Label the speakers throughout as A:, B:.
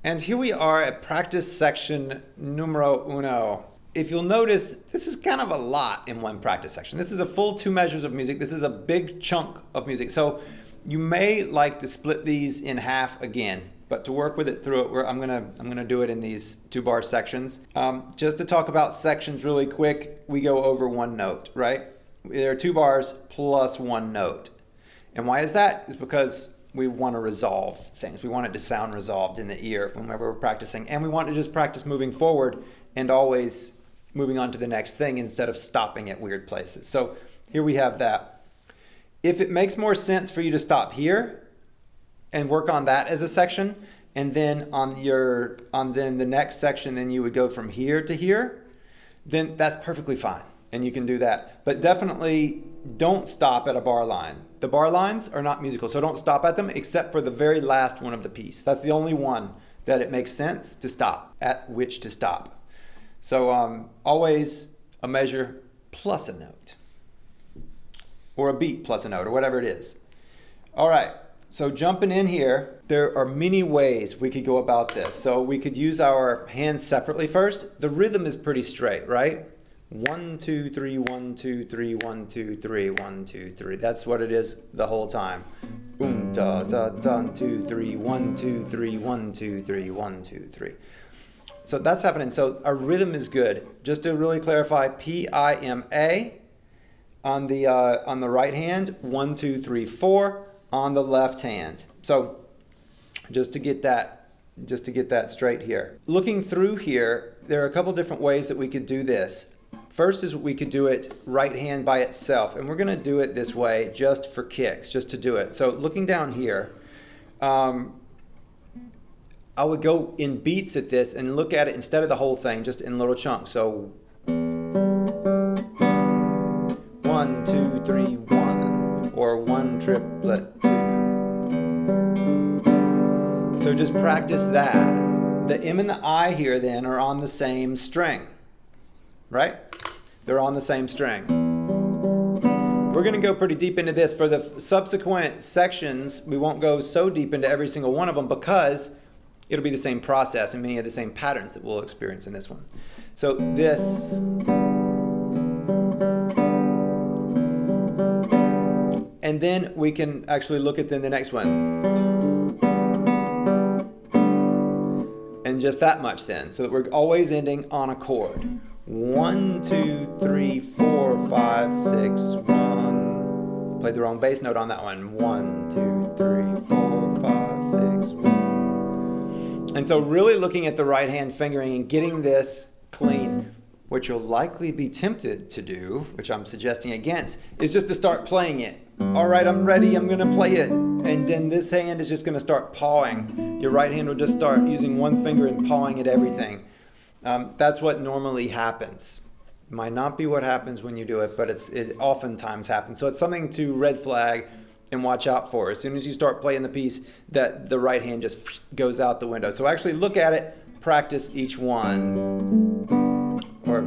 A: And here we are at practice section numero uno. If you'll notice, this is kind of a lot in one practice section. This is a full 2 measures of music. This is a big chunk of music. So you may like to split these in half again, but to work with it through it, I'm gonna do it in these 2-bar sections. Just to talk about sections really quick, we go over 1 note, right? There are 2 bars plus 1 note. And why is that? It's because we want to resolve things. We want it to sound resolved in the ear whenever we're practicing. And we want to just practice moving forward and always moving on to the next thing instead of stopping at weird places. So here we have that. If it makes more sense for you to stop here and work on that as a section, and then on the next section, then you would go from here to here, then that's perfectly fine. And you can do that. But definitely don't stop at a bar line. The bar lines are not musical, so don't stop at them except for the very last one of the piece. That's the only one that it makes sense to stop, at which to stop. So always a measure plus a note, or a beat plus a note, or whatever it is. All right, so jumping in here, there are many ways we could go about this. So we could use our hands separately first. The rhythm is pretty straight, right? 1, 2, 3, 1, 2, 3, 1, 2, 3, 1, 2, 3. That's what it is the whole time. Da da da 2, 3, 1, 2, 3, 1, 2, 3, 1, 2, 3. So that's happening. So our rhythm is good. Just to really clarify, P-I-M-A on the right hand, 1, 2, 3, 4 on the left hand. So just to get that straight here. Looking through here, there are a couple different ways that we could do this. First is we could do it right hand by itself, and we're going to do it this way just for kicks, just to do it. So looking down here, I would go in beats at this and look at it instead of the whole thing, just in little chunks. So 1, 2, 3, 1, or 1 triplet 2. So just practice that. The M and the I here then are on the same string, right? They're on the same string. We're going to go pretty deep into this. For the subsequent sections, we won't go so deep into every single one of them because it'll be the same process and many of the same patterns that we'll experience in this one. So this, and then we can actually look at then the next one. And just that much then, so that we're always ending on a chord. 1, 2, 3, 4, 5, 6, 1. Played the wrong bass note on that one. 1, 2, 3, 4, 5, 6, 1. And so really looking at the right hand fingering and getting this clean, what you'll likely be tempted to do, which I'm suggesting against, is just to start playing it. All right, I'm ready, I'm gonna play it. And then this hand is just gonna start pawing. Your right hand will just start using one finger and pawing at everything. That's what normally happens. It might not be what happens when you do it, but it oftentimes happens. So it's something to red flag and watch out for. As soon as you start playing the piece, that the right hand just goes out the window. So actually look at it, practice each one. Or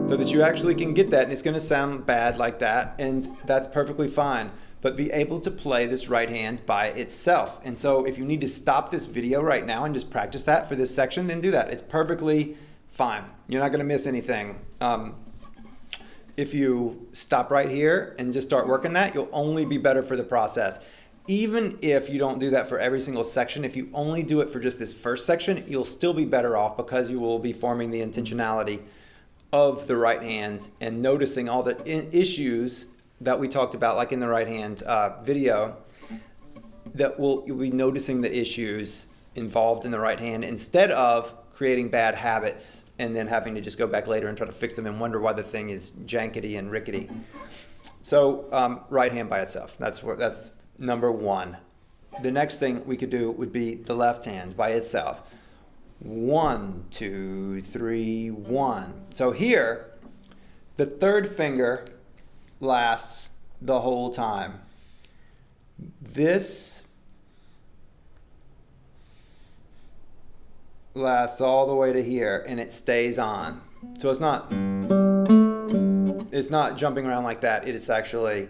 A: so that you actually can get that, and it's going to sound bad like that, and that's perfectly fine. But be able to play this right hand by itself. And so if you need to stop this video right now and just practice that for this section, then do that. It's perfectly fine. You're not going to miss anything. If you stop right here and just start working that, you'll only be better for the process. Even if you don't do that for every single section, if you only do it for just this first section, you'll still be better off because you will be forming the intentionality of the right hand and noticing all the issues that we talked about, like in the right hand video, that you'll be noticing the issues involved in the right hand instead of creating bad habits and then having to just go back later and try to fix them and wonder why the thing is jankety and rickety. So right hand by itself, that's number 1. The next thing we could do would be the left hand by itself. 1, 2, 3, 1. So here, the third finger lasts the whole time. This lasts all the way to here, and it stays on. So it's not It's not jumping around like that. It is actually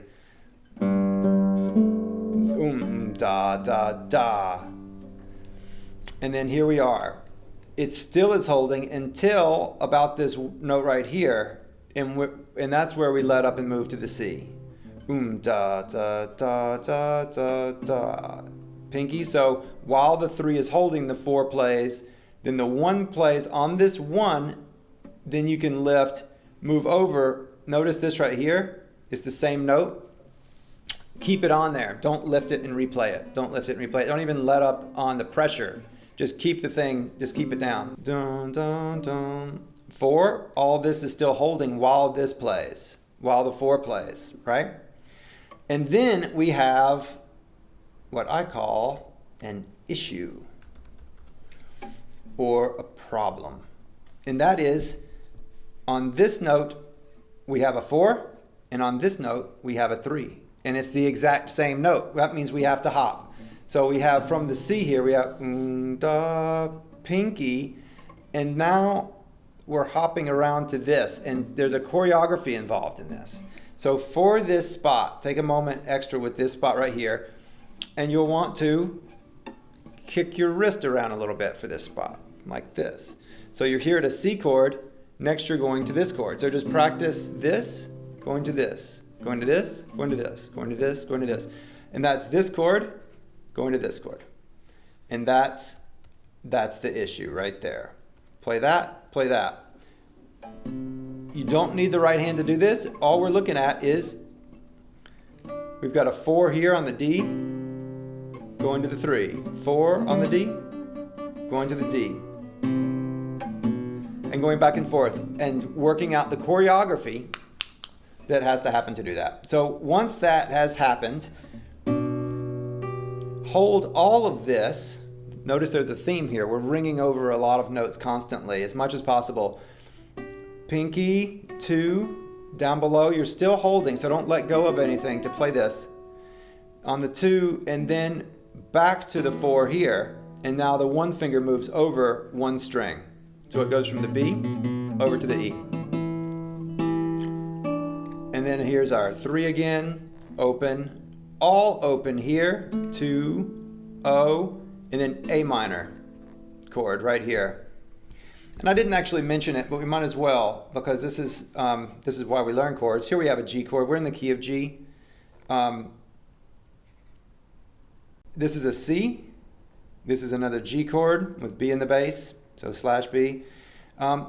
A: da, da, da. And then here we are. It still is holding until about this note right here. And that's where we let up and move to the C. Da, da, da, da, da, da. Pinky. So while the 3 is holding, the 4 plays. Then the 1 plays on this 1. Then you can lift, move over. Notice this right here is the same note. Keep it on there. Don't lift it and replay it. Don't lift it and replay it. Don't even let up on the pressure. Just keep the thing, just keep it down. Dun, dun, dun. 4, all this is still holding while this plays, while the 4 plays, right? And then we have what I call an issue or a problem. And that is, on this note, we have a 4, and on this note, we have a 3. And it's the exact same note. That means we have to hop. So we have from the C here, we have da, pinky, and now we're hopping around to this, and there's a choreography involved in this. So for this spot, take a moment extra with this spot right here, and you'll want to kick your wrist around a little bit for this spot, like this. So you're here at a C chord, next you're going to this chord. So just practice this, going to this. Going to this, going to this, going to this, going to this. And that's this chord, going to this chord. And that's the issue right there. Play that, play that. You don't need the right hand to do this. All we're looking at is we've got a 4 here on the D, going to the 3. 4 on the D, going to the D. And going back and forth and working out the choreography that has to happen to do that. So once that has happened, hold all of this. Notice there's a theme here. We're ringing over a lot of notes constantly as much as possible. Pinky, 2, down below. You're still holding, so don't let go of anything to play this. On the 2, and then back to the 4 here. And now the 1 finger moves over 1 string. So it goes from the B over to the E. And then here's our 3 again, open, all open here, 2, O, and then A minor chord right here. And I didn't actually mention it, but we might as well, because this is why we learn chords. Here we have a G chord. We're in the key of G. This is a C. This is another G chord with B in the bass, so slash B.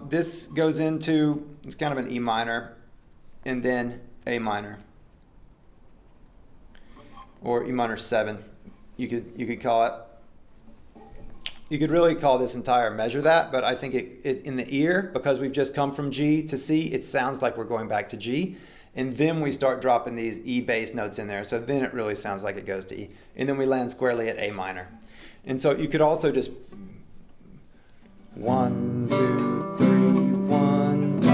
A: This goes into, it's kind of an E minor, and then A minor, or E minor 7. You could call it. You could really call this entire measure that, but I think it in the ear, because we've just come from G to C, it sounds like we're going back to G, and then we start dropping these E bass notes in there. So then it really sounds like it goes to E, and then we land squarely at A minor. And so you could also just 1, 2, 3, 1, 2,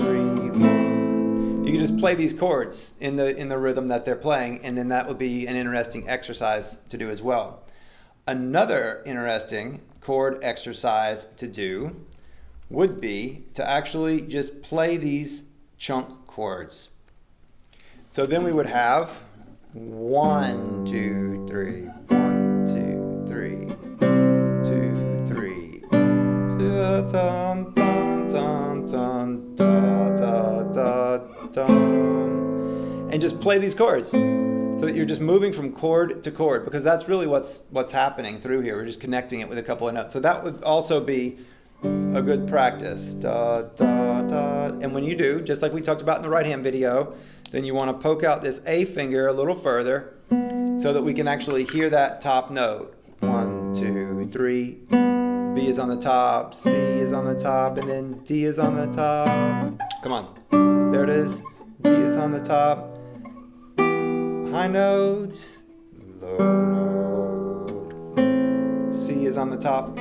A: 3, 1. You can just play these chords in the rhythm that they're playing, and then that would be an interesting exercise to do as well. Another interesting chord exercise to do would be to actually just play these chunk chords. So then we would have 1, 2, 3, 1, 2, 3, 2, 3, dun, dun, dun, dun, da, da, da, dun. And just play these chords so that you're just moving from chord to chord, because that's really what's happening through here. We're just connecting it with a couple of notes. So that would also be a good practice. Da, da, da. And when you do, just like we talked about in the right hand video, then you want to poke out this A finger a little further so that we can actually hear that top note. 1, 2, 3. B is on the top, C is on the top, and then D is on the top. Come on. There it is. D is on the top. High note, low note. C is on the top.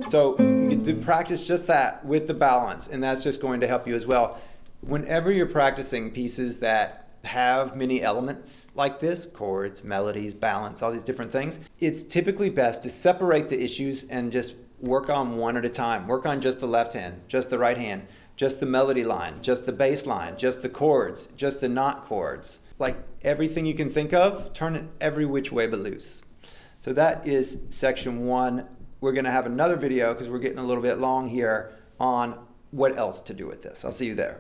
A: So you can do practice just that with the balance, and that's just going to help you as well. Whenever you're practicing pieces that have many elements like this, chords, melodies, balance, all these different things, it's typically best to separate the issues and just work on one at a time. Work on just the left hand, just the right hand. just the melody line, just the bass line, just the chords, just the not chords. Like everything you can think of, turn it every which way but loose. So that is section 1. We're going to have another video, because we're getting a little bit long here, on what else to do with this. I'll see you there.